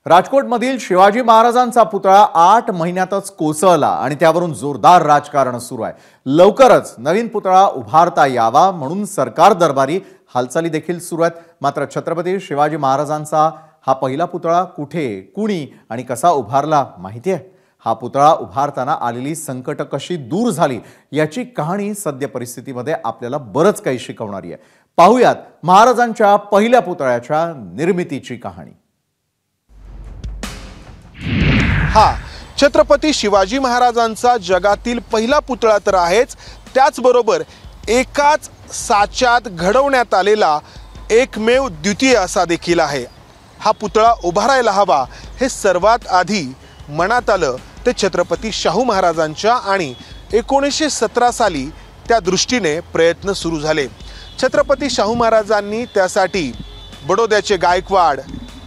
राजकोटमधील शिवाजी महाराजांचा पुतळा 8 महिन्यातच कोसळला आणि त्यावरून जोरदार राजकारण सुरू आहे। लवकरच नवीन पुतळा उभारता यावा म्हणून सरकार दरबारी हालचाली देखील सुरू आहेत। मात्र छत्रपती शिवाजी महाराजांचा हा पहिला पुतळा कुठे, कुणी आणि कसा उभारला माहिती आहे? हा पुतळा उभारताना आलेली संकट कशी दूर झाली याची कहाणी सद्य परिस्थितीमध्ये आपल्याला बरंच काही शिकवणारी आहे। पाहूयात महाराजांच्या पहिल्या पुतळ्याच्या निर्मितीची कहाणी। हा छत्रपती शिवाजी महाराजांचा जगातील पहिला पुतळा तर आहेच, त्याचबरोबर एकाच साच्यात घडवण्यात आलेला एकमेव द्वितीय असा देखील आहे। हा पुतळा उभारायला हवा हे सर्वात आधी मनात आलं ते छत्रपती शाहू महाराजांच्या आणि 1917 साली त्या दृष्टीने प्रयत्न सुरू झाले। छत्रपती शाहू महाराजांनी त्यासाठी बडोद्याचे गायकवाड,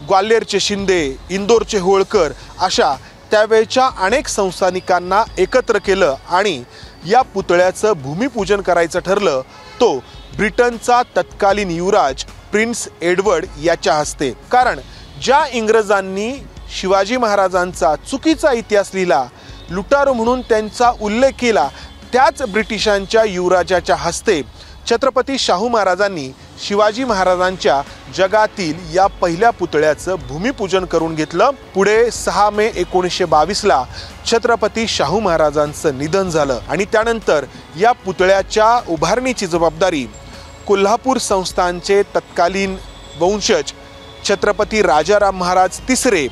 ग्वाल्हेरचे शिंदे, इंदोरचे होळकर अशा त्यावेळच्या अनेक संस्थानिकांना एकत्र केलं आणि या पुतळ्याचं भूमिपूजन करायचं ठरलं। तो ब्रिटनचा तत्कालीन युवराज प्रिन्स एडवर्ड याच्या हस्ते। कारण ज्या इंग्रजांनी शिवाजी महाराजांचा चुकीचा इतिहास लिहिला, लुटारू म्हणून त्यांचा उल्लेख केला, त्याच ब्रिटिशांच्या युवराजाच्या हस्ते छत्रपती शाहू महाराजांनी शिवाजी महाराजांच्या जगातील या पहिल्या पुतळ्याचं भूमिपूजन करून घेतलं। पुढे 6 मे 1922ला छत्रपती शाहू महाराजांचं निधन झालं आणि त्यानंतर या पुतळ्याच्या उभारणीची जबाबदारी कोल्हापूर संस्थानचे तत्कालीन वंशज छत्रपती राजाराम महाराज तिसरे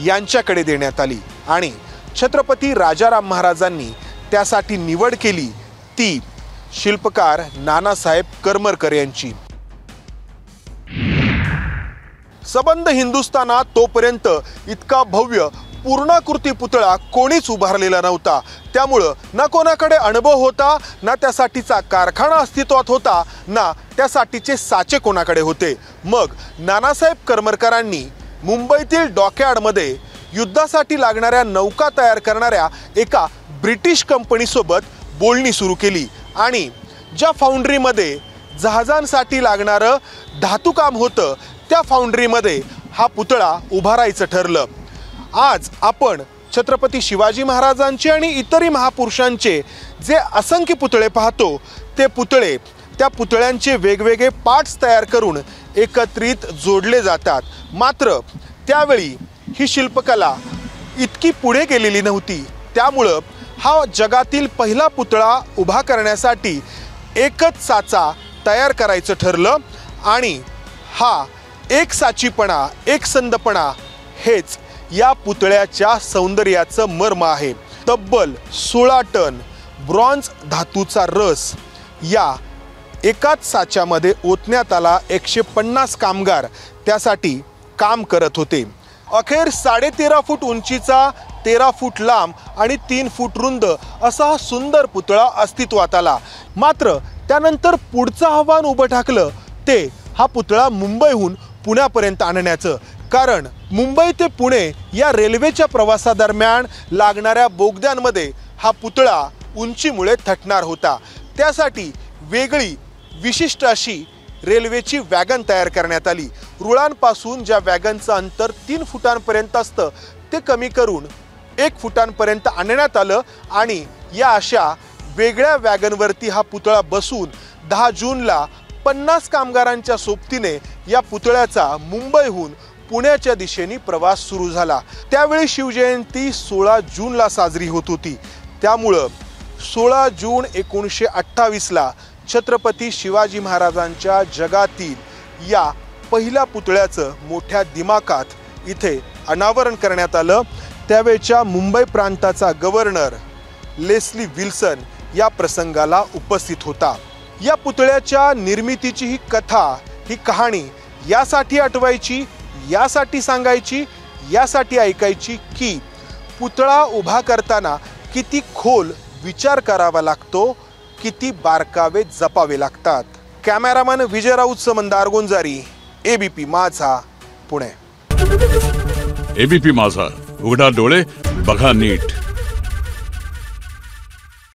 यांच्याकडे देण्यात आली आणि छत्रपती राजाराम महाराजांनी त्यासाठी निवड केली ती शिल्पकार नानासाहेब करमरकर यांची। सबंध हिंदुस्थानात तोपर्यंत इतका भव्य पूर्णाकृती पुतळा कोणीच उभारलेला नव्हता। त्यामुळे ना कोणाकडे अनुभव होता, ना त्यासाठीचा कारखाना अस्तित्वात होता, ना त्यासाठीचे साचे कोणाकडे होते। मग नानासाहेब करमरकरांनी मुंबईतील डॉकयार्डमध्ये युद्धासाठी लागणाऱ्या नौका तयार करणाऱ्या एका ब्रिटिश कंपनीसोबत बोलणी सुरू केली आणि ज्या फाउंड्रीमध्ये जहाजांसाठी लागणारं धातू काम होतं त्या फाउंड्रीमध्ये हा पुतळा उभारायचं ठरलं। आज आपण छत्रपती शिवाजी महाराजांचे आणि इतरही महापुरुषांचे जे असंख्य पुतळे पाहतो, ते पुतळे त्या पुतळ्यांचे वेगवेगळे पार्ट्स तयार करून एकत्रित जोडले जातात। मात्र त्यावेळी ही शिल्पकला इतकी पुढे गेलेली नव्हती। त्यामुळं हा जगातील पहिला पुतळा उभा करण्यासाठी एकच साचा तयार करायचं ठरलं आणि हा एक साचीपणा, एक संदपणा हेच या पुतळ्याच्या सौंदर्याचं मर्म आहे। तब्बल 16 टन ब्रॉन्झ धातूचा रस या एकाच साच्यामध्ये ओतण्यात आला। 150 कामगार त्यासाठी काम करत होते। अखेर 13.5 फूट उंचीचा, 13 फूट लांब आणि 3 फूट रुंद असा हा सुंदर पुतळा अस्तित्वात आला। मात्र त्यानंतर पुढचं आव्हान उभं ठाकलं ते हा पुतळा मुंबईहून पुण्यापर्यंत आणण्याचं। कारण मुंबई ते पुणे या रेल्वेच्या प्रवासादरम्यान लागणाऱ्या बोगद्यांमध्ये हा पुतळा उंचीमुळे थटणार होता। त्यासाठी वेगळी विशिष्ट अशी रेल्वेची वॅगन तयार करण्यात आली। रुळांपासून ज्या वॅगनचं अंतर 3 फुटांपर्यंत असतं ते कमी करून 1 फुटांपर्यंत आणण्यात आलं आणि या अशा वेगळ्या वॅगनवरती हा पुतळा बसून 10 जूनला 50 कामगारांच्या सोबतीने या पुतळ्याचा मुंबईहून पुण्याच्या दिशेने प्रवास सुरू झाला। त्यावेळी शिवजयंती 16 जूनला साजरी होत होती। त्यामुळं 16 जून 1928ला छत्रपती शिवाजी महाराजांच्या जगातील या पहिल्या पुतळ्याचं मोठ्या दिमाखात इथे अनावरण करण्यात आलं। त्यावेळच्या मुंबई प्रांताचा गव्हर्नर लेस्ली विल्सन या प्रसंगाला उपस्थित होता। या पुतळ्याच्या निर्मितीची ही कथा, ही कहाणी यासाठी आठवायची, यासाठी सांगायची, यासाठी ऐकायची की पुतळा उभा करताना किती खोल विचार करावा लागतो, किती बारकावे जपावे लागतात। कॅमेरामन विजय राऊत, मंदार गोंजारी, एबीपी माझा, पुणे। एबीपी माझा, उघडा डोळे बघा नीट।